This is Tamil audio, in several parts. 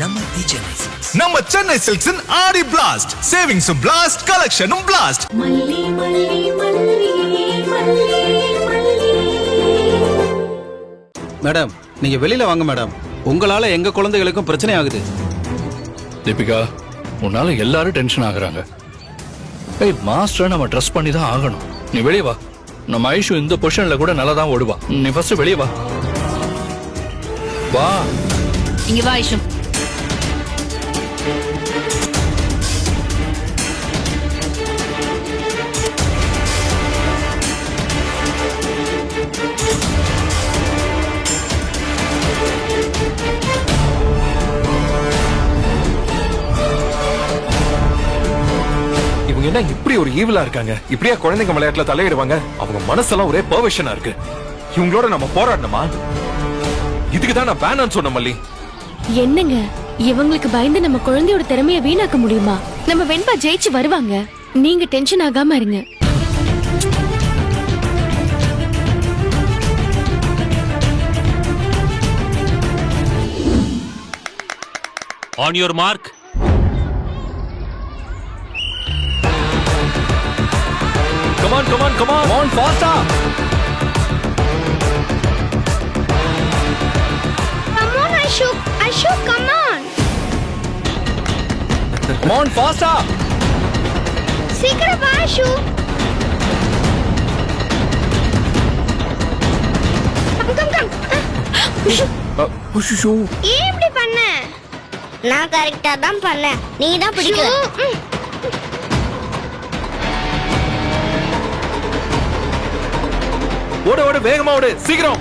நம்ம சென்னை சில்க்ஸின் ஆடி பிளாஸ்ட், சேவிங்ஸும் பிளாஸ்ட், கலெக்ஷனும் பிளாஸ்ட். மேடம், நீங்க வெளியில வாங்க மேடம். உங்களால எங்க குழந்தைகளுக்கும் பிரச்சனை ஆகுது. தீபிகா, உன்னால எல்லாரும் டென்ஷன் ஆகுறாங்க. ஏய், மாஸ்டர் நம்ம ட்ரெஸ் பண்ணி தான் ஆகணும். நீ வெளியே வா. நம்ம ஐஷு இந்த பொசிஷன்ல கூட நல்லா தான் ஓடுவா. நீ ஃபர்ஸ்ட் வெளியே வா. வா. இங்க வா ஐஷு. என்ன இப்படி ஒரு ஈவிலா இருக்காங்க? இப்படியா குழந்தைங்க விளையாட்டுல தலையிடுவாங்க? அவங்க மனசெல்லாம் ஒரே பெர்வர்ஷனா இருக்கு. இவங்களோட நம்ம போராடணுமா? இதுக்கு தான் நான் வேணான்னு சொன்ன மல்லி. என்னங்க, இவங்களுக்கு பயந்து நம்ம குழந்தையோட திறமைய வீணாக்க முடியுமா? நம்ம வெண்பா ஜெயிச்சு வருவாங்க. நீங்க டென்ஷன் ஆகாம இருங்க. On your mark. Come on, come on, come on. Come on, faster. Come on, Aishu. Aishu, come on. Come on, faster. சீக்கிரம் வா Aishu. Come. Aishu. ஏன் இப்படி பண்ண? நான் கரெக்ட்டா தான் பண்ணேன். நீ தான் பிடிக்கல. ஓடு ஓடு, வேகமா ஓடு, சீக்கிரம்.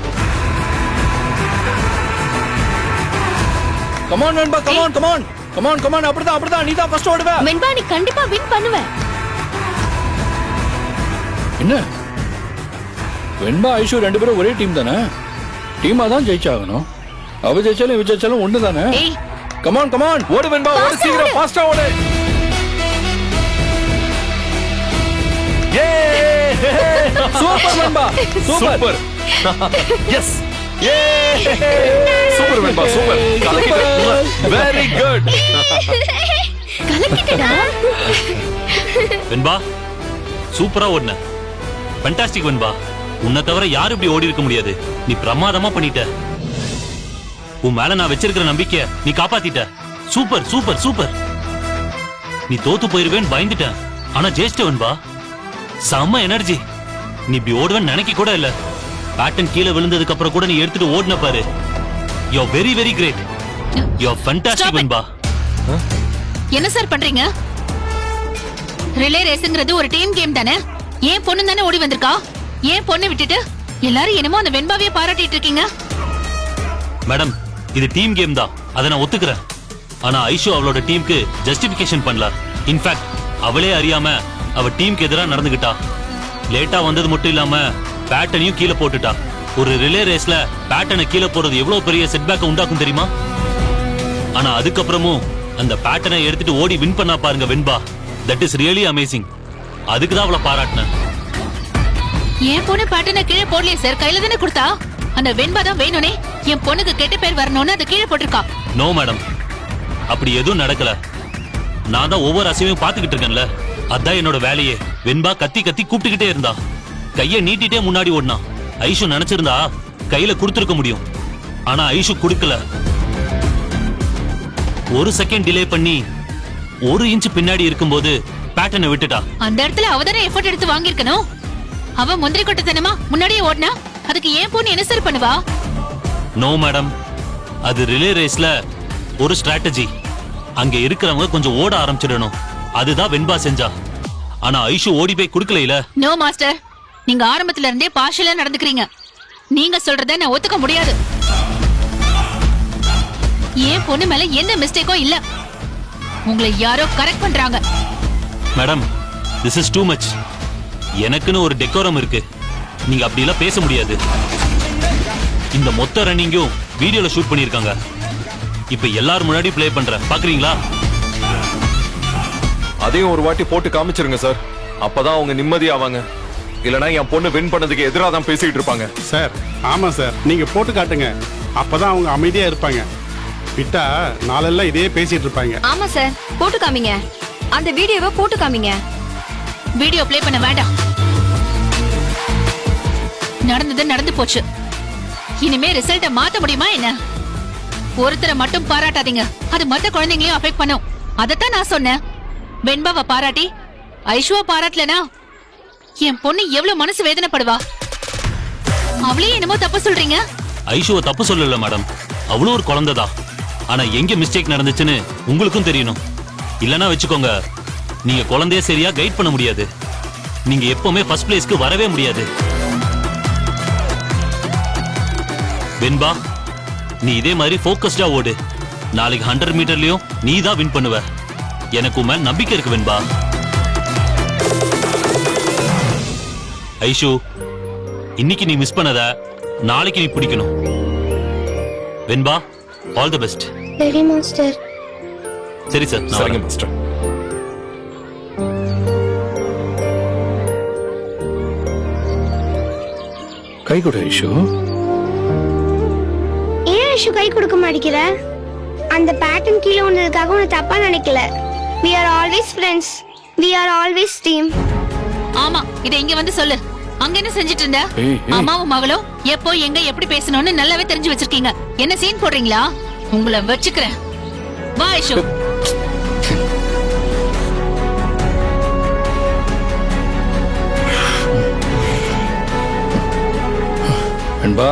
Come on Venba, come on, come on. Come on, come on. அப்படிதான் நீ தான் ஃபர்ஸ்ட் ஓடுவ. வெண்பா, நீ கண்டிப்பா வின் பண்ணுவ. என்ன? வெண்பா ஐஷு ரெண்டு பேரும் ஒரே டீம் தானே? டீமா தான் ஜெயிச்சாகணும். அவ ஜெயிச்சாலும் இவ ஜெயிச்சாலும் ஒண்ணு தானே? Come on, come on. ஓடு வெண்பா, ஓடு சீக்கிரம், ஃபாஸ்டா ஓடு. Super Venba, super. Yes. Super Venba, super. Very good. கலக்கிட்டடா. வெண்பா, சூப்பரா ஓடுன. ஃபேண்டாஸ்டிக் வெண்பா. உன்னை தவிர யாரும் இப்படி ஓடி இருக்க முடியாது. நீ பிரமாதமா பண்ணிட்ட. உன் மேல நான் வச்சிருக்கிற நம்பிக்கை நீ காப்பாத்திட்ட. Super super super. நீ தோத்து போயிருவேன்னு பயந்துட்டேன், ஆனா ஜெயிச்சிட்ட வெண்பா. செம்ம எனர்ஜி. நீ இப்படி ஓடுவேன்னு நினைக்க கூட இல்ல. பேட்டன் கீழே விழுந்ததுக்கு அப்புறம் கூட நீ எடுத்துட்டு ஓடுன பாரு. You are very very great. You are fantastic Venba. என்ன சார் பண்றீங்க? ரிலே ரேஸ்ங்கிறது ஒரு டீம் கேம் தானே? ஏன் பொண்ணு தானே ஓடி வந்திருக்கா? ஏன் பொண்ணு விட்டுட்டு எல்லாரும் என்னமோ அந்த வெண்பாவே பாராட்டிட்டு இருக்கீங்க? மேடம், இது டீம் கேம் தான், அதை நான் ஒத்துக்கிறேன். ஆனா ஐஷு அவளோட டீமுக்கு ஜஸ்டிபிகேஷன் பண்ணல. இன்ஃபேக்ட் அவளே அறியாம அவ டீமுக்கு எதிராக நடந்துகிட்டா. லேட்டா வந்தது மட்டும் இல்லாம பேட்டனையும் கீழே போட்டுட்டா. ஒரு ரிலே ரேஸ்ல பேட்டனை கீழே போறது எவ்வளவு பெரிய செட்பேக் உண்டாக்கும் தெரியுமா? ஆனா அதுக்கப்புறமும் அந்த பேட்டனை எடுத்துட்டு ஓடி வின் பண்ணா பாருங்க Venba. That is really amazing. அதுக்கு தான் அவளை பாராட்டினேன். என் பொண்ணு பேட்டனை கீழே போடலையே சார், கையில தானே கொடுத்தா. அந்த வெண்பா தான் வேணும்னே என் பொண்ணுக்கு கெட்ட பேர் வரணும்னு அதை கீழே போட்டிருக்கா. நோ மேடம், அப்படி எதுவும் நடக்கல. நான் தான் ஒவ்வொரு அசைவையும் பாத்துக்கிட்டு இருக்கேன்ல, அதான் என்னோட வேலையே. வெண்பா கத்தி கத்தி கூப்பிட்டுக்கிட்டே இருந்தா, கைய நீட்டிட்டே முன்னாடி ஓடினா. ஐஷு நினைச்சிருந்தா கையில கொடுத்திருக்க முடியும், ஆனா ஐஷு கொடுக்கல. ஒரு செகண்ட் டிலே பண்ணி 1 இன்ச் பின்னாடி இருக்கும்போது பேட்டனை விட்டுட்டா. அந்த இடத்துல அவதானே எஃபோர்ட் எடுத்து வாங்கியிருக்கணும். அவ முந்திரி கொட்டத்தனமா முன்னாடியே ஓடினா அதுக்கு ஏன் பொண்ணு என்ன சார் பண்ணுவா? நோ மேடம், அது ரிலே ரேஸ்ல ஒரு ஸ்ட்ராட்டஜி. அங்க இருக்கிறவங்க கொஞ்சம் ஓட ஆரம்பிச்சிடணும். அதுதான் வெண்பா செஞ்சா. ஆனா ஐஷு ஓடி போய் குடுக்கல. நோ மாஸ்டர், நீங்க ஆரம்பத்துல இருந்தே பார்ஷியலா நடந்துக்கிறீங்க. நீங்க சொல்றத நான் ஒத்துக்க முடியாது. ஏன் பொண்ணு மேல எந்த மிஸ்டேக்கும் இல்ல. உங்களை யாரோ கரெக்ட் பண்றாங்க. Madam, this is too much. எனக்குன்னு ஒரு டெக்கோரம் இருக்கு. நீங்க அப்படி எல்லாம் பேச முடியாது. இந்த மொத்த ரன்னிங்கும் வீடியோல ஷூட் பண்ணிருக்காங்க. இப்ப எல்லாரும் முன்னாடி ப்ளே பண்றேன், பாக்குறீங்களா? அதையும் ஒரு வாட்டி போட்டு காமிச்சிருங்க சார். அப்பதான் அவங்க நிம்மதியாவாங்க. இல்லனா என் பொண்ணு வின் பண்ணதுக்கு எதிராக தான் பேசிட்டு இருப்பாங்க. சார், ஆமா சார், நீங்க போட்டு காட்டுங்க. அப்பதான் அவங்க அமைதியா இருப்பாங்க. விட்டா நாளெல்லாம் இதே பேசிட்டு இருப்பாங்க. ஆமா சார், போட்டு காமிங்க. அந்த வீடியோவை போட்டு காமிங்க. வீடியோ ப்ளே பண்ண வேண்டாம். நடந்தது நடந்து போச்சு. இனிமே ரிசல்ட்ட மாத்த முடியுமா என்ன? ஒருத்தரை மட்டும் பாராட்டாதீங்க, அது மத்த குழந்தைங்களையும் அஃபெக்ட் பண்ணும். அதத்தான் நான் சொன்னேன். வெண்பாவை பாராட்டி ஐஷுவா பாராட்டலனா என் பொண்ணு எவ்வளவு மனசு வேதனைப்படுவா. அவளையே என்னமோ தப்பு சொல்றீங்க. ஐஷுவை தப்பு சொல்லல மேடம், அவ்வளவு ஒரு குழந்தைதான். ஆனா எங்க மிஸ்டேக் நடந்துச்சுன்னு உங்களுக்கும் தெரியணும். இல்லனா வச்சுக்கோங்க, நீங்க குழந்தைய சரியா கைட் பண்ண முடியாது. நீங்க எப்பவுமே ஃபர்ஸ்ட் பிளேஸ்க்கு வரவே முடியாது. வெண்பா, நீ இதே மாதிரி ஃபோக்கஸ்டா ஓடு. நாளைக்கு 100 மீட்டர்லயும் நீ தான் வின் பண்ணுவ. எனக்கு உன் மேல நம்பிக்கை இருக்கு வெண்பா. ஐஷு, இன்னைக்கு நீ மிஸ் பண்ணத நாளைக்கு நீ பிடிக்கணும். வெண்பா, ஆல் தி பெஸ்ட். சரி மாஸ்டர். சரி சார், நான் சரிங்க வரேன். மாஸ்டர். கை கொடு ஐஷு. ஏன் ஐஷு கை கொடுக்க மாட்டேங்கிற? அந்த பேட்டர்ன் கீழே வந்ததுக்காக உன்னை தப்பா நினைக்கல. We are always friends. We are always team. ஆமா, இத இங்க வந்து சொல்லு. அங்க என்ன செஞ்சிட்டு இருந்த? ஏய், ஏய். அம்மாவும் மகளும் எப்போ எங்க எப்படி பேசணும்னு நல்லாவே தெரிஞ்சு வச்சிருக்கீங்க. என்ன சீன் போடுறீங்களா? உங்களை வச்சுக்கிறேன். வா ஐஷு. வெண்பா,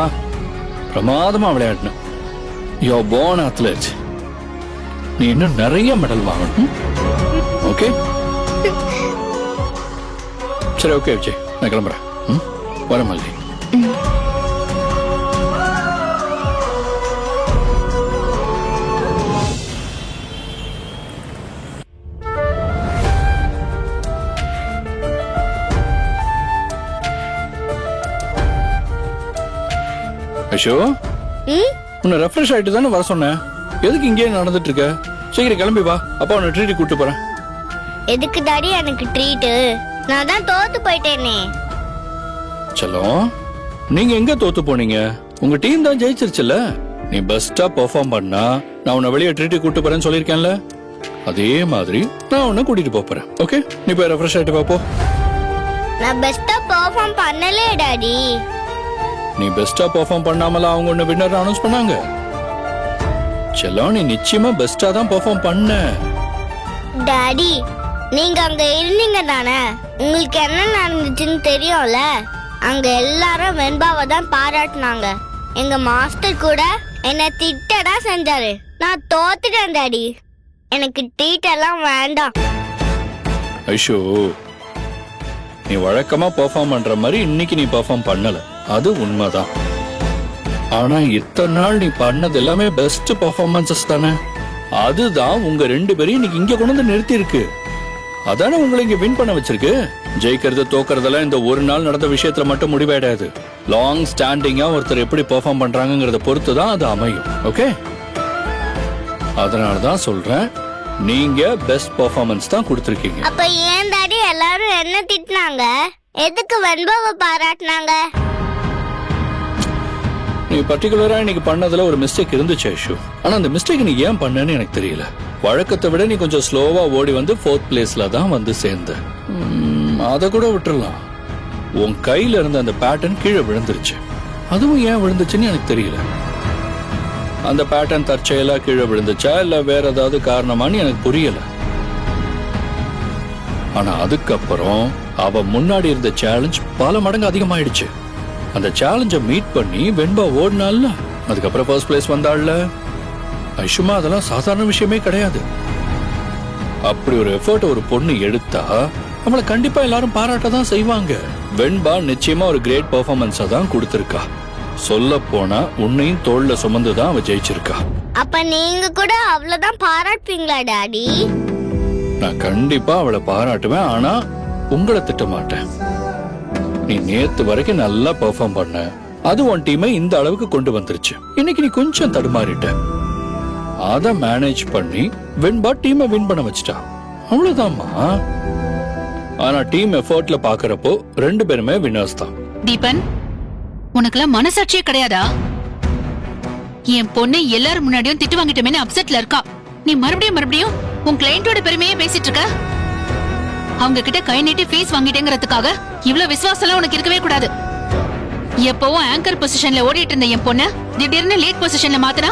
பிரமாதமா விளையாடணும். யோ born athlete. நீ இன்னும் நிறைய மெடல் வாங்கணும். ஓகே, சரி, ஓகே விஜய், நான் கிளம்புறேன். வர மல்லி. ஐஷோ, உன்னை ரெஃப்ரெஷ் ஆயிட்டு தானே வர சொன்னேன். எதுக்கு இங்கே நடந்துட்டு இருக்க? சீக்கிரம் கிளம்பி வா, அப்பா உன்னை ட்ரீட் கூட்டு போறேன். எதுக்கு டாடி எனக்கு ட்ரீட்? நான் தான் தோத்து போயிட்டேனே. செல்லம், நீங்க எங்க தோத்து போனீங்க? உங்க டீம் தான் ஜெயிச்சிருச்சுல. நீ பெஸ்டா பெர்ஃபார்ம் பண்ணா நான் உன்னை வெளியே ட்ரீட் கூட்டு போறேன்னு சொல்லியிருக்கேன்ல. அதே மாதிரி நான் உன்னை கூட்டிட்டு போறேன். ஓகே, நீ போய் ரெஃப்ரெஷ் ஆயிட்டு வா போ. நான் பெஸ்டா பெர்ஃபார்ம் பண்ணலே டாடி. நீ பெஸ்டா பெர்ஃபார்ம் பண்ணாமல அவங்க உன்னை வின்னர் அனௌன்ஸ் பண்ணாங்க. செல்லம், நீ நிச்சயமா பெஸ்டா தான் பெர்ஃபார்ம் பண்ண. டாடி, நீங்க அங்க இருந்தீங்க தானே? உங்களுக்கு என்ன நடந்துச்சுன்னு தெரியும்ல. அங்க எல்லாரும் வெண்பாவை தான் பாராட்டினாங்க. எங்க மாஸ்டர் கூட என்ன திட்டதான் செஞ்சாரு. நான் தோத்துட்டேன் டாடி. எனக்கு ட்ரீட் எல்லாம் வேண்டாம். ஐஷோ, நீ வழக்கமா பெர்ஃபார்ம் பண்ற மாதிரி இன்னைக்கு நீ பெர்ஃபார்ம் பண்ணல, அது உண்மைதான். ஆனா இத்தனை நாள் நீ பண்ணது எல்லாமே பெஸ்ட் பெர்ஃபார்மன்சஸ் தானே. அதுதான் உங்க ரெண்டு பேரையும் இன்னைக்கு இங்க கொண்டு வந்து நிறுத்தி இருக்கு. அதானே உங்களை இங்க வின் பண்ண வச்சிருக்கு. ஜெயிக்கிறது தோக்கறதெல்லாம் இந்த ஒரு நாள் நடந்த விஷயத்துல மட்டும் முடிவாயிடாது. லாங் ஸ்டாண்டிங்கா ஒருத்தர் எப்படி பெர்ஃபார்ம் பண்றாங்கங்கறத பொறுத்து தான் அது அமையும். ஓகே, அதனாலதான் சொல்றேன், நீங்க பெஸ்ட் பெர்ஃபார்மன்ஸ் தான் கொடுத்திருக்கீங்க. அப்ப ஏன் டாடி எல்லாரும் என்ன திட்டினாங்க? எதுக்கு வெண்பாவை பாராட்டினாங்க? நீ பர்டிகுலரா இன்னைக்கு பண்ணதுல ஒரு மிஸ்டேக் இருந்துச்சு ஐஷு. ஆனா அந்த மிஸ்டேக் நீ ஏன் பண்ணன்னு எனக்கு தெரியல. வழக்கத்தை விட நீ கொஞ்சம் ஸ்லோவா ஓடி வந்து 4th பிளேஸ்ல தான் வந்து சேர்ந்த. அத கூட விட்டுறலாம். உன் கையில இருந்த அந்த பேட்டர்ன் கீழே விழுந்துருச்சு. அதுவும் ஏன் விழுந்துச்சுன்னு எனக்கு தெரியல. அந்த பேட்டர்ன் தற்செயலா கீழே விழுந்துச்சா இல்ல வேற ஏதாவது காரணமான்னு எனக்கு புரியல. ஆனா அதுக்கப்புறம் அவ முன்னாடி இருந்த சேலஞ்ச் பல மடங்கு அதிகமாயிடுச்சு. அந்த சேலஞ்ச மீட் பண்ணி வெண்பா ஓடினால, அதுக்கப்புறம் ஃபர்ஸ்ட் பிளேஸ் வந்தாள்ல. ஐஷுமா, அதெல்லாம் சாதாரண விஷயமே கிடையாது. அப்படி ஒரு எஃபர்ட் ஒரு பொண்ணு எடுத்தா அவளை கண்டிப்பா எல்லாரும் பாராட்ட தான் செய்வாங்க. வெண்பா நிச்சயமா ஒரு கிரேட் பெர்ஃபார்மன்ஸா தான் கொடுத்திருக்கா. சொல்ல போனா உன்னையும் தோள்ல சுமந்து தான் அவ ஜெயிச்சிருக்கா. அப்ப நீங்க கூட அவ்வளவுதான் பாராட்டுவீங்களா டாடி? நான் கண்டிப்பா அவளை பாராட்டுவேன், ஆனா உங்களை திட்ட மாட்டேன். நீ நேத்து வரைக்கும் நல்லா பெர்ஃபார்ம் பண்ண, அது உன் டீமை இந்த அளவுக்கு கொண்டு வந்துருச்சு. இன்னைக்கு நீ கொஞ்சம் தடுமாறிட்ட. அத மேனேஜ் பண்ணி வெண்பா டீமை வின் பண்ண வச்சிட்டா. அவ்வளவுதான்மா. ஆனா டீம் எஃபோர்ட்ல பாக்குறப்போ ரெண்டு பேருமே வின்னர்ஸ் தான். தீபன், உனக்குலாம் மனசாட்சியே கிடையாதா? என் பொண்ணு எல்லாரும் முன்னாடியும் திட்டு வாங்கிட்டோமேனு அப்செட்ல இருக்கா. நீ மறுபடியும் உன் கிளையண்டோட பெருமையே பேசிட்டு இருக்க. அவங்க கிட்ட கை நீட்டி ஃபீஸ் வாங்கிட்டேங்கிறதுக்காக இவ்வளவு விசுவாசம் உனக்கு இருக்கவே கூடாது. எப்பவும் ஆங்கர் பொசிஷன்ல ஓடிட்டு இருந்த என் பொண்ணு திடீர்னு லீட் பொசிஷன்ல மாத்தினா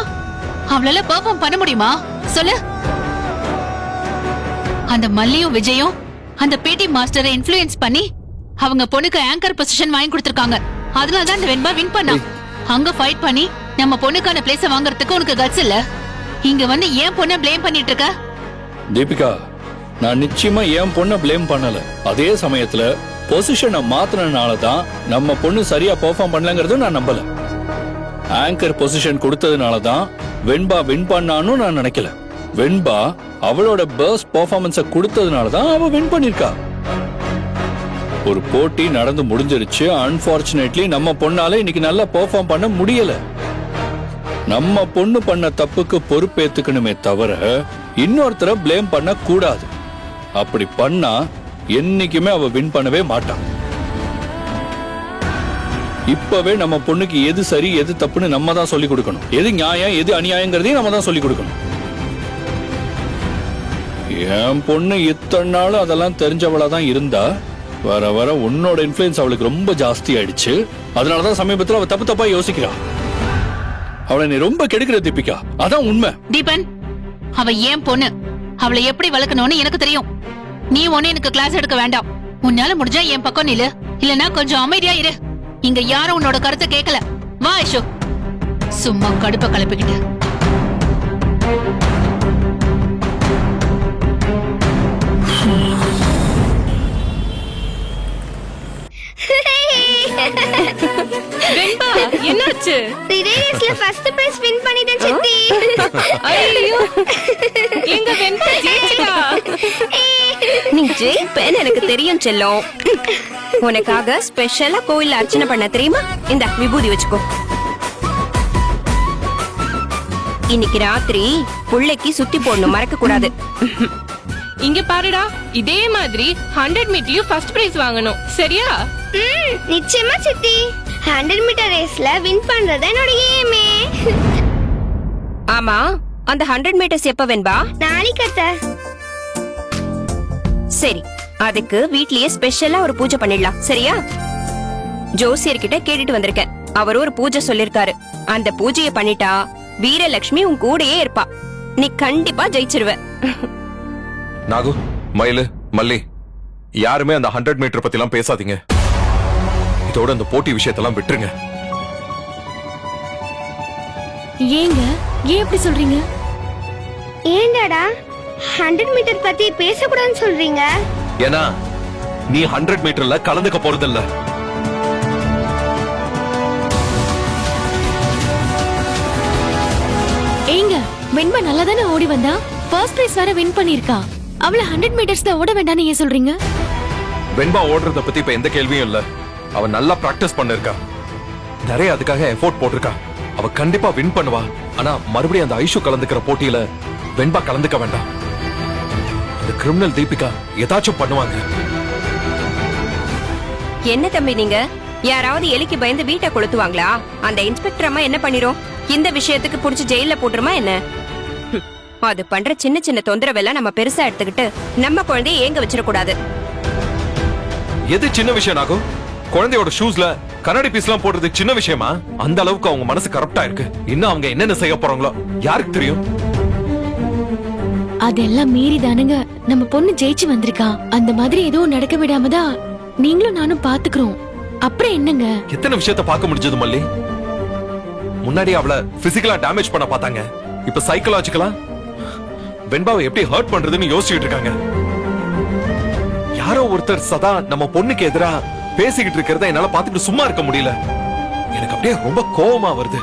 அவளால பெர்ஃபார்ம் பண்ண முடியுமா சொல்லு? அந்த மல்லியும் விஜயும் அந்த பேட்டி மாஸ்டரை இன்ஃப்ளூயன்ஸ் பண்ணி அவங்க பொண்ணுக்கு ஆங்கர் பொசிஷன் வாங்கி கொடுத்திருக்காங்க. அதனாலதான் இந்த வெண்பா வின் பண்ணா. அங்க ஃபைட் பண்ணி நம்ம பொண்ணுக்கான பிளேஸ வாங்குறதுக்கு உனக்கு கட்ஸ் இல்ல. இங்க வந்து ஏன் பொண்ண ப்ளேம் பண்ணிட்டு இருக்க? தீபிகா, நான் நிச்சயமா என் பொண்ணை ப்ளேம் பண்ணல. அதே சமயத்துல பொசிஷனை மாத்தினால தான் நம்ம பொண்ணு சரியா பெர்ஃபார்ம் பண்ணலங்கிறதும் நான் நம்பல. ஆங்கர் பொசிஷன் கொடுத்ததுனால தான் வெண்பா வின் பண்ணான்னு நான் நினைக்கல. வெண்பா அவளோட பெஸ்ட் பெர்ஃபார்மன்ஸ கொடுத்ததுனால தான் அவ வின் பண்ணிருக்கா. ஒரு போட்டி நடந்து முடிஞ்சிருச்சு. அன்பார்ச்சுனேட்லி நம்ம பொண்ணால இன்னைக்கு நல்லா பெர்ஃபார்ம் பண்ண முடியல. நம்ம பொண்ணு பண்ண தப்புக்கு பொறுப்பேத்துக்கணுமே தவிர இன்னொருத்தரை ப்ளேம் பண்ண கூடாது. அப்படி பண்ணா என்னைக்குமே அவ வின் பண்ணவே மாட்டான். இப்பவே நம்ம பொண்ணுக்கு எது சரி எது தப்புன்னு நம்ம தான் சொல்லி கொடுக்கணும். எது நியாயம் எது அநியாயங்கிறதையும் நம்ம தான் சொல்லி கொடுக்கணும். என் பொண்ணு இத்தனை நாளும் அதெல்லாம் தெரிஞ்சவளா தான் இருந்தா, வர வர உன்னோட இன்ஃப்ளூயன்ஸ் அவளுக்கு ரொம்ப ஜாஸ்தி ஆயிடுச்சு. அதனாலதான் சமீபத்தில் அவ தப்பு தப்பா யோசிக்கிறா. அவளை நீ ரொம்ப கெடுக்கிற தீபிகா, அதான் உண்மை. தீபன், அவ ஏன் பொண்ணு, அவளை எப்படி வளர்க்கணும்னு எனக்கு தெரியும். நீ ஒண்ணு எனக்கு கிளாஸ் எடுக்க வேண்டாம். உன்னால முடிஞ்சா என் பக்கம் நில்லு, இல்லனா கொஞ்சம் அமைதியா இரு. இங்க யாரும் உன்னோட கருத்தை கேட்கல. வா ஐஷு, சும்மா கடுப்ப கலப்பிக்கிட்டு. வெண்பா, என்னாச்சு? ரிலேஸ்ல ஃபர்ஸ்ட் பிரைஸ் வின் பண்ணிட்டேன் சித்தி. ஐயோ, எங்க வெண்பா ஜெயிச்சிட்டா. நீ ஜெயிப்பேன்னு எனக்கு தெரியும் செல்லம். உனக்காக ஸ்பெஷலா கோயில்ல அர்ச்சனை பண்ண தெரியுமா? இந்த விபூதி வச்சுக்கோ. இன்னைக்கு ராத்திரி புள்ளைக்கு சுத்தி போடணும், மறக்க கூடாது. இங்க பாருடா, இதே மாதிரி 100 மீட்டர்லயும் ஃபர்ஸ்ட் பிரைஸ் வாங்கணும், சரியா? நிச்சயமா சித்தி. 100 மீட்டர் ரேஸ்ல வின் பண்றது என்னோட ஏமே. ஆமா, அந்த 100 மீட்டர்ஸ் எப்ப வெண்பா? நாளைக்கு அத்தை. சரி, அதுக்கு வீட்லயே ஸ்பெஷலா ஒரு பூஜை பண்ணிடலாம், சரியா? ஜோசியர்கிட்ட கேட்டுட்டு வந்திருக்கேன். அவர் ஒரு பூஜை சொல்லிருக்காரு. அந்த பூஜையை பண்ணிட்டா வீரலட்சுமி உன் கூடயே இருப்பா. நீ கண்டிப்பா ஜெயிச்சிருவ. நாகு, மயிலு, மல்லி, யாருமே அந்த 100 மீட்டர் பத்தி எல்லாம் பேசாதீங்க. இதோட அந்த போட்டி விஷயத்தெல்லாம் விட்டுருங்க. ஏங்க, ஏன் அப்படி சொல்றீங்க? ஏண்டாடா 100 மீட்டர் பத்தி பேசக்கூடாதுன்னு சொல்றீங்க? ஏன்னா நீ 100 மீட்டர்ல கலந்துக்க போறதில்ல. ஏங்க, வெண்பா நல்லா தானே ஓடி வந்தா. ஃபர்ஸ்ட் பிரைஸ் வேற வின் பண்ணிருக்கா. அவள 100 மீட்டர்ஸ்ல ஓட வேண்டாம்னு ஏன் சொல்றீங்க? வெண்பா ஓடுறத பத்தி இப்ப எந்த கேள்வியும் இல்ல. அவ நல்லா பிராக்டிஸ் பண்ணிருக்கா, நிறைய அதுக்காக எஃபோர்ட் போட்டிருக்கா. அவ கண்டிப்பா வின் பண்ணுவா. ஆனா மறுபடியும் அந்த ஐஷு கலந்துக்கிற போட்டியில வெண்பா கலந்துக்க வேண்டாம். அந்த கிரிமினல் தீபிகா ஏதாச்சும் பண்ணுவாங்க. என்ன தம்பி நீங்க? யாராவது எலிக்கு பயந்து வீட்டை கொளுத்துவாங்களா? அந்த இன்ஸ்பெக்டர் அம்மா என்ன பண்ணிரும்? இந்த விஷயத்துக்கு புடிச்சு ஜெயில போட்டுருமா என்ன? அது பண்ற சின்ன சின்ன தொந்தரவெல்லாம் நம்ம பெருசா எடுத்துக்கிட்டு நம்ம குழந்தைய ஏங்க வச்சிடக்கூடாது. எது சின்ன விஷயம் ஆகும்? குழந்தையோட ஷூஸ்ல கண்ணாடி பீஸ்லாம் போடுறது சின்ன விஷயமா? அந்த அளவுக்கு அவங்க மனசு கரெக்டா இருக்கு. இன்னும் அவங்க என்னென்ன செய்ய போறாங்களோ யாருக்கு தெரியும்? அதெல்லாம் மீறி தானுங்க நம்ம பொண்ணு ஜெயிச்சு வந்திருக்கா. அந்த மாதிரி எதுவும் நடக்க விடாமதான் நீங்களும் நானும் பாத்துக்கிறோம். அப்புறம் என்னங்க? எத்தனை விஷயத்த பார்க்க முடிஞ்சது மல்லி? முன்னாடி அவளை பிசிக்கலா டேமேஜ் பண்ண பார்த்தாங்க. இப்ப சைக்கலாஜிக்கலா வெண்பாவை எப்படி ஹர்ட் பண்றதுன்னு யோசிச்சுட்டு இருக்காங்க. யாரோ ஒருத்தர் சதா நம்ம பொண்ணுக்கு எதிரா பேசிக்கிட்டு இருக்கிறத என்னால பாத்துட்டு சும்மா இருக்க முடியல. எனக்கு அப்படியே ரொம்ப கோவமா வருது.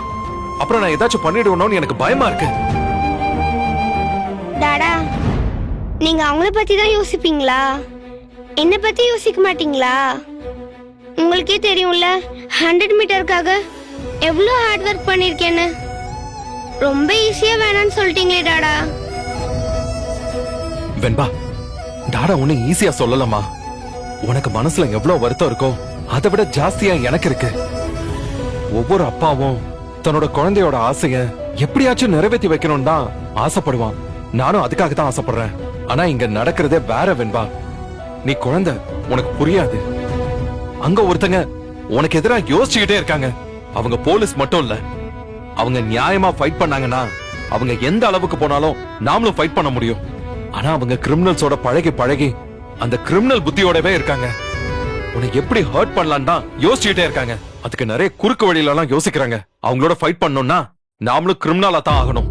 அப்புறம் நான் ஏதாச்சும் பண்ணிடுவேனோன்னு எனக்கு பயமா இருக்கு. டாடா, நீங்க அவங்கள பத்தி தான் யோசிப்பீங்களா? என்ன பத்தி யோசிக்க மாட்டீங்களா? உங்களுக்கே தெரியும்ல 100 மீட்டருக்காக எவ்வளவு ஹார்ட் ஒர்க் பண்ணிருக்கேன்னு. ரொம்ப ஈஸியா வேணாம்னு சொல்லிட்டீங்களே டாடா. வெண்பா, டாடா உன்னை ஈஸியா சொல்லலமா. உனக்கு மனசுல எவ்வளவு வருத்தம் இருக்கோ அதை விட ஜாஸ்தியா எனக்கு இருக்கு. ஒவ்வொரு அப்பாவும் தன்னோட குழந்தையோட ஆசைய எப்படியாச்சும் நிறைவேற்றி வைக்கணும்னு தான் ஆசைப்படுவான். நானும் அதுக்காக தான் ஆசைப்படுறேன். ஆனா இங்க நடக்கிறதே வேற வெண்பா. நீ குழந்தை, உனக்கு புரியாது. அங்க ஒருத்தங்க உனக்கு எதிரா யோசிச்சுக்கிட்டே இருக்காங்க. அவங்க போலீஸ் மட்டும் இல்ல, அவங்க நியாயமா ஃபைட் பண்ணாங்கன்னா அவங்க எந்த அளவுக்கு போனாலும் நாமளும் ஃபைட் பண்ண முடியும். ஆனா அவங்க கிரிமினல்ஸோட பழகி பழகி அந்த கிரிமினல் புத்தியோடவே இருக்காங்க. உன்னை எப்படி ஹர்ட் பண்ணலாம் தான் யோசிச்சுட்டே இருக்காங்க. அதுக்கு நிறைய குறுக்கு வழியில எல்லாம் யோசிக்கிறாங்க. அவங்களோட ஃபைட் பண்ணணும்னா நாமளும் கிரிமினலா தான் ஆகணும்.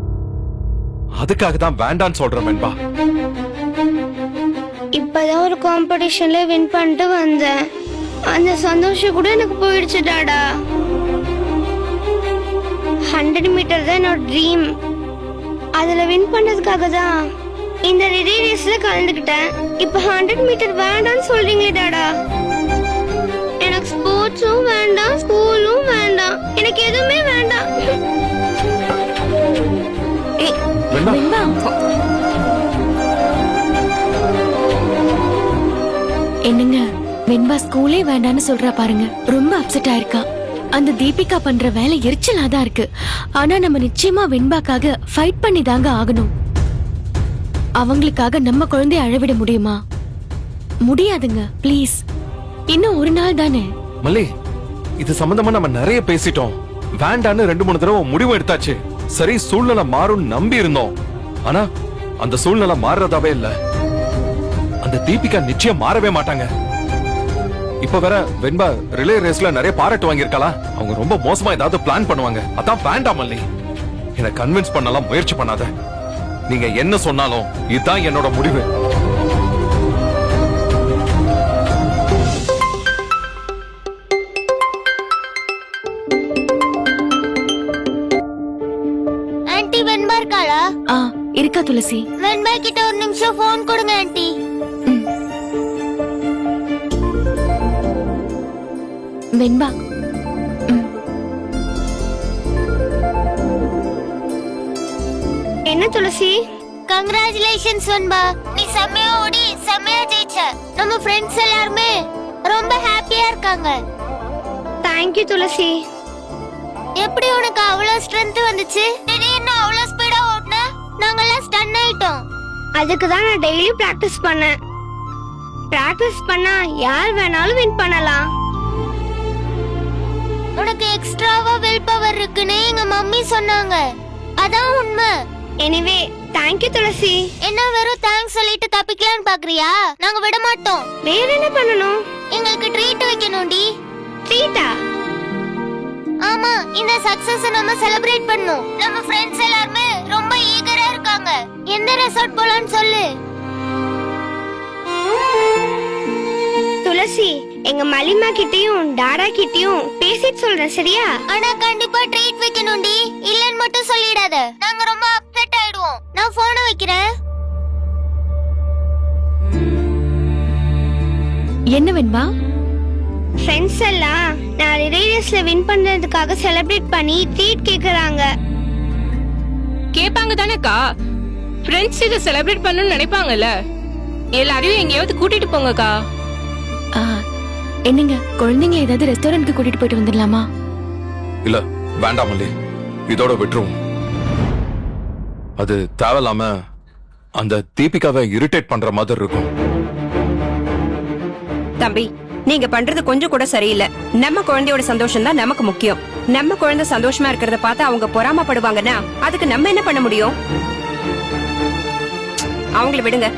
அதுக்காக தான் வேண்டான்னு சொல்றேன் வெண்பா. இப்பதான் ஒரு காம்படிஷன்ல வின் பண்ணிட்டு வந்தேன். அந்த சந்தோஷம் கூட எனக்கு போயிடுச்சு டாடா. 100 மீட்டர் தான் என்னோட ட்ரீம். அதுல வின் பண்ணதுக்காக தான் இந்த ரிலே ரேஸ்ல கலந்துக்கிட்டேன். இப்ப 100 மீட்டர் வேண்டாம்னு சொல்றீங்களே டாடா. எனக்கு ஸ்போர்ட்ஸும் வேண்டாம், ஸ்கூலும் வேண்டாம், எனக்கு எதுவுமே வேண்டாம். வெண்பா, என்னங்க வெண்பா ஸ்கூலே வேண்டான்னு சொல்றா பாருங்க. ரொம்ப அப்செட் ஆயிருக்கா. அந்த தீபிகா பண்ற வேலை எரிச்சலா தான் இருக்கு. ஆனா நம்ம நிச்சயமா வெண்பாக்காக ஃபைட் பண்ணி தாங்க ஆகணும். அவங்களுக்காக நம்ம குழந்தைய அழவிட முடியுமா? முடியாதுங்க. ப்ளீஸ், இன்னும் ஒரு நாள் தானே. மல்லி, இது சம்பந்தமா நம்ம நிறைய பேசிட்டோம். வேண்டான்னு 2-3 தடவை முடிவு எடுத்தாச்சு. சரி, சூழ்நிலை மாறும் நம்பி இருந்தோம். ஆனா அந்த சூழ்நிலை மாறுறதாவே இல்ல. அந்த தீபிகா நிச்சயம் மாறவே மாட்டாங்க. இப்ப வேற வெண்பா ரிலே ரேஸ்ல நிறைய பாராட்டு வாங்கியிருக்காளா? அவங்க ரொம்ப மோசமா ஏதாவது பிளான் பண்ணுவாங்க. அதான் வேண்டாம் மல்லி. என்ன கன்வின்ஸ் பண்ணலாம் முயற்சி பண்ணாத. நீங்க என்ன சொன்னாலும் இதுதான் என்னோட முடிவு. ஆன்ட்டி வெண்பா இருக்காளா? இருக்கா துளசி? வெண்பா கிட்ட ஒரு நிமிஷம் போன் கொடுங்க ஆன்ட்டி. வெண்பா, என்ன துளசி? கங்க்ராச்சுலேஷன்ஸ் வெண்பா, நீ செம்மையா ஓடி செம்மையா ஜெயிச்ச. நம்ம ஃப்ரெண்ட்ஸ் எல்லாரும் ரொம்ப ஹாப்பியா இருக்காங்க. தேங்க் யூ துளசி. எப்படி உனக்கு அவ்வளவு ஸ்ட்ரெngth வந்துச்சு? திடீர்னு அவ்வளவு ஸ்பீடா ஓடுன, நாங்க எல்லாம் ஸ்டன் ஆயிட்டோம். அதுக்கு தான் நான் டெய்லி பிராக்டிஸ் பண்ணேன். பிராக்டிஸ் பண்ணா யார் வேணாலும் வின் பண்ணலாம். உனக்கு எக்ஸ்ட்ராவா வில் பவர் இருக்குன்னு எங்க மம்மி சொன்னாங்க. அதான் உண்மை. எனிவே தேங்க் யூ துளசி. என்ன வெறும் தேங்க்ஸ் சொல்லிட்டு தப்பிக்கலாம்னு பாக்குறியா? நாங்க விட மாட்டோம். வேற என்ன பண்ணணும்? எங்களுக்கு ட்ரீட் வைக்கணும்டி. ட்ரீட்டா? ஆமா, இந்த சக்சஸ் நம்ம செலிப்ரேட் பண்ணனும். நம்ம ஃப்ரெண்ட்ஸ் எல்லாரும் ரொம்ப ஈகரா இருக்காங்க. எந்த ரெசார்ட் போலாம்னு சொல்லு. துளசி, எங்க மலிமா கிட்டயும் டாடா கிட்டயும் பேசிட்டு சொல்றேன், சரியா? ஆனா கண்டிப்பா ட்ரீட் வைக்கணும்டி. இல்லன்னு மட்டும் சொல்லிடாத, நாங்க ரொம்ப அப்செட் ஆயிடுவோம். நான் போனை வைக்கிறேன். என்ன வெண்பா? ஃப்ரெண்ட்ஸ் எல்லாம் நான் ரிலே ரேஸ்ல வின் பண்ணதுக்காக செலிப்ரேட் பண்ணி ட்ரீட் கேக்குறாங்க. கேட்பாங்க தானேக்கா? ஃப்ரெண்ட்ஸ் இதை செலிப்ரேட் பண்ணணும்னு நினைப்பாங்கல்ல. எல்லாரையும் எங்கேயாவது கூட்டிட்டு போங்கக்கா. என்னங்க, குழந்தைங்களை ஏதாவது ரெஸ்டாரண்ட்க்கு கூட்டிட்டு போயிட்டு வந்துடலாமா? இல்ல, வேண்டாம் மல்லி, இதோட விட்டுருவோம். அது தேவையில்லாம அந்த தீபிகாவை இரிட்டேட் பண்ற மாதிரி இருக்கும். தம்பி, நீங்க பண்றது கொஞ்சம் கூட சரியில்லை. நம்ம குழந்தையோட சந்தோஷம் தான் நமக்கு முக்கியம். நம்ம குழந்தை சந்தோஷமா இருக்கிறத பார்த்து அவங்க பொறாமப்படுவாங்கன்னா அதுக்கு நம்ம என்ன பண்ண முடியும்? அவங்கள விடுங்க.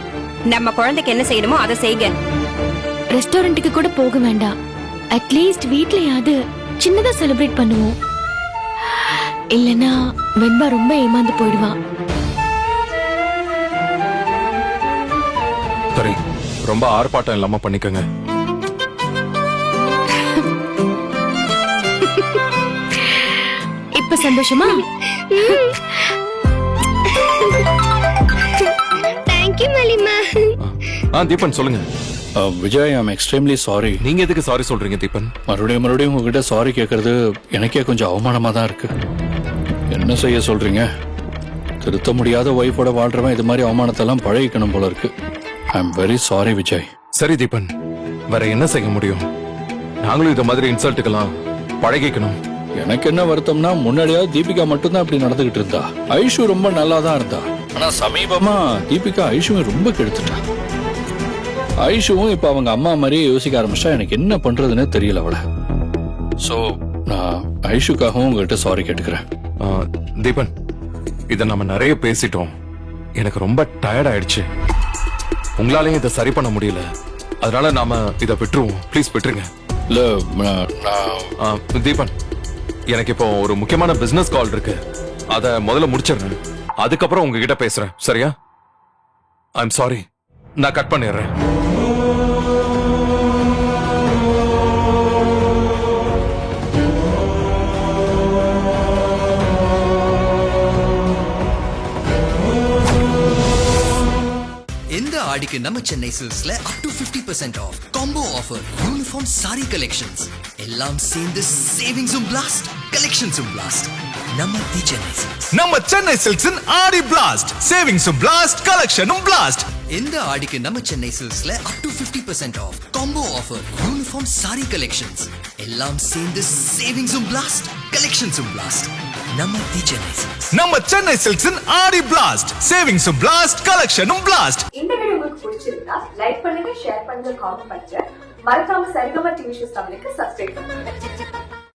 நம்ம குழந்தைக்கு என்ன செய்யணுமோ அதை செய்யுங்க. ரெஸ்டாரண்ட்டுக்கு கூட போக வேண்டாம். அட்லீஸ்ட் வீட்லயாவது சின்னதா செலிப்ரேட் பண்ணுவோம். இல்லனா வெண்பா ரொம்ப ஏமாந்து போயிடுவா. சரி, ரொம்ப ஆர்ப்பாட்டம் இல்லாம பண்ணிக்கங்க. இப்ப சந்தோஷமா? Thank you மலிமா. தீபன் சொல்லுங்க. Vijay, I'm extremely sorry. நீங்க எதுக்கு சாரி சொல்றீங்க தீபன்? மறுபடியும் உங்ககிட்ட சாரி கேட்கறது எனக்கே கொஞ்சம் அவமானமா தான் இருக்கு. என்ன செய்ய சொல்றீங்க? திருத்த முடியாத ஒய்ஃபோட வாழ்றவன் இது மாதிரி அவமானத்தெல்லாம் பழகிக்கணும் போல இருக்கு. I am very sorry Vijay. சரி தீபன், வேற என்ன செய்ய முடியும்? நாங்களும் இது மாதிரி இன்சல்ட்டுக்கெல்லாம் பழகிக்கணும். எனக்கு என்ன வருத்தம்னா முன்னாடியாவது தீபிகா மட்டும்தான் இப்படி நடந்துகிட்டு இருந்தா. ஐஷு ரொம்ப நல்லா தான் இருந்தா. ஆனா சமீபமா தீபிகா ஐஷுவை ரொம்ப கெடுத்துட்டா. ஐஷுவும் இப்ப அவங்க அம்மா மாதிரியே யோசிக்க ஆரம்பிச்சா. எனக்கு என்ன பண்றதுன்னே தெரியல அவளை. சோ நான் ஐஷுக்காகவும் உங்ககிட்ட சாரி கேட்டுக்கிறேன். தீபன், இத நம்ம நிறைய பேசிட்டோம். எனக்கு ரொம்ப டயர்ட் ஆயிடுச்சு. உங்களாலையும் இதை சரி பண்ண முடியல. அதனால நாம இதை விட்டுருவோம். ப்ளீஸ் விட்டுருங்க. இல்ல நான் தீபன், எனக்கு இப்போ ஒரு முக்கியமான பிசினஸ் கால் இருக்கு. அத முதல்ல முடிச்சிடுறேன். அதுக்கப்புறம் உங்ககிட்ட பேசுறேன். சரியா? I'm sorry. நான் கட் பண்ணிடுறேன். இந்த ஆடிக்கு நம்ம Chennai சில்க்ஸ்ல up to 50% off combo offer uniform saree collections எல்லாம் சேர்ந்து சேவிங்ஸும் blast collectionsum blast நம்ம சென்னை சில்க்ஸின் ஆடி blast சேவிங்ஸும் blast collectionum blast இந்த ஆடிக்கு நம்ம Chennai சில்க்ஸ்ல up to 50% off combo offer uniform saree collections எல்லாம் சேர்ந்து சேவிங்ஸும் blast collectionsum blast நம்ம சென்னை சில்க்ஸின் ஆடி blast சேவிங்ஸும் blast collectionum blast. இந்த வீடியோ உங்களுக்கு பிடிச்சிருந்தா லைக் பண்ணுங்க, ஷேர் பண்ணுங்க, காமெண்ட் பண்ணுங்க. மறக்காம சரிகமா டிவி ஷோஸ் தமிழுக்கு சப்ஸ்கிரைப் பண்ணுங்க.